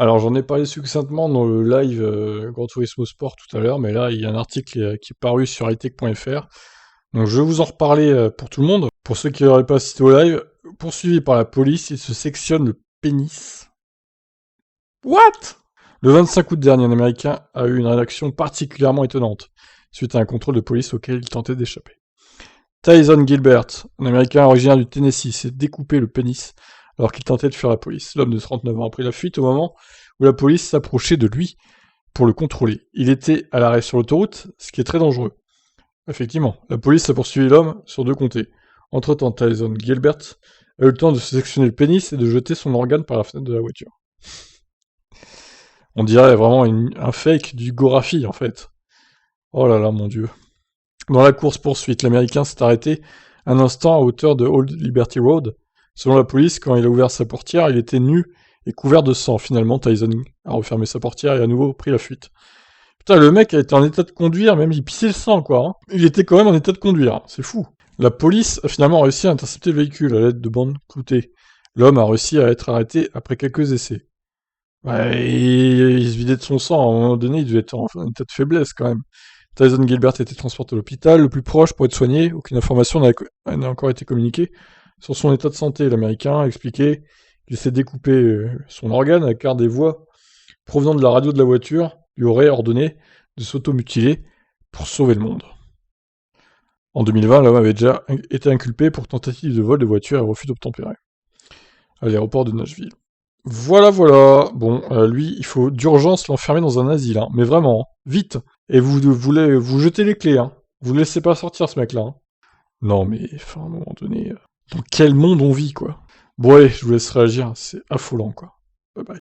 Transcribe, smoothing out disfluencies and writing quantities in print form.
Alors j'en ai parlé succinctement dans le live Gran Turismo Sport tout à l'heure, mais là il y a un article qui est paru sur hightech.fr. Donc je vais vous en reparler pour tout le monde. Pour ceux qui n'auraient pas assisté au live, poursuivi par la police, il se sectionne le pénis. What? Le 25 août dernier, un Américain a eu une réaction particulièrement étonnante, suite à un contrôle de police auquel il tentait d'échapper. Tyson Gilbert, un Américain originaire du Tennessee, s'est découpé le pénis alors qu'il tentait de fuir la police. L'homme de 39 ans a pris la fuite au moment où la police s'approchait de lui pour le contrôler. Il était à l'arrêt sur l'autoroute, ce qui est très dangereux. Effectivement, la police a poursuivi l'homme sur 2 comtés. Entre-temps, Tyson Gilbert a eu le temps de se sectionner le pénis et de jeter son organe par la fenêtre de la voiture. On dirait vraiment un fake du Gorafi, en fait. Oh là là, mon dieu. Dans la course-poursuite, l'Américain s'est arrêté un instant à hauteur de Old Liberty Road. Selon la police, quand il a ouvert sa portière, il était nu et couvert de sang. Finalement, Tyson a refermé sa portière et à nouveau pris la fuite. Putain, le mec a été en état de conduire, même il pissait le sang, quoi. Hein. Il était quand même en état de conduire, hein. C'est fou. La police a finalement réussi à intercepter le véhicule à l'aide de bandes cloutées. L'homme a réussi à être arrêté après quelques essais. Ouais, il se vidait de son sang, à un moment donné, il devait être en état de faiblesse, quand même. Tyson Gilbert a été transporté à l'hôpital le plus proche pour être soigné. Aucune information n'a encore été communiquée sur son état de santé. L'Américain a expliqué qu'il s'est découpé son organe car des voix provenant de la radio de la voiture lui auraient ordonné de s'automutiler pour sauver le monde. En 2020, l'homme avait déjà été inculpé pour tentative de vol de voiture et refus d'obtempérer à l'aéroport de Nashville. Voilà. Bon, lui, il faut d'urgence l'enfermer dans un asile, hein. Mais vraiment, hein. Vite. Et vous jetez les clés, hein. Vous le laissez pas sortir, ce mec-là. Hein. Non, mais, enfin, à un moment donné, dans quel monde on vit, quoi. Bon, allez, je vous laisse réagir, c'est affolant, quoi. Bye bye.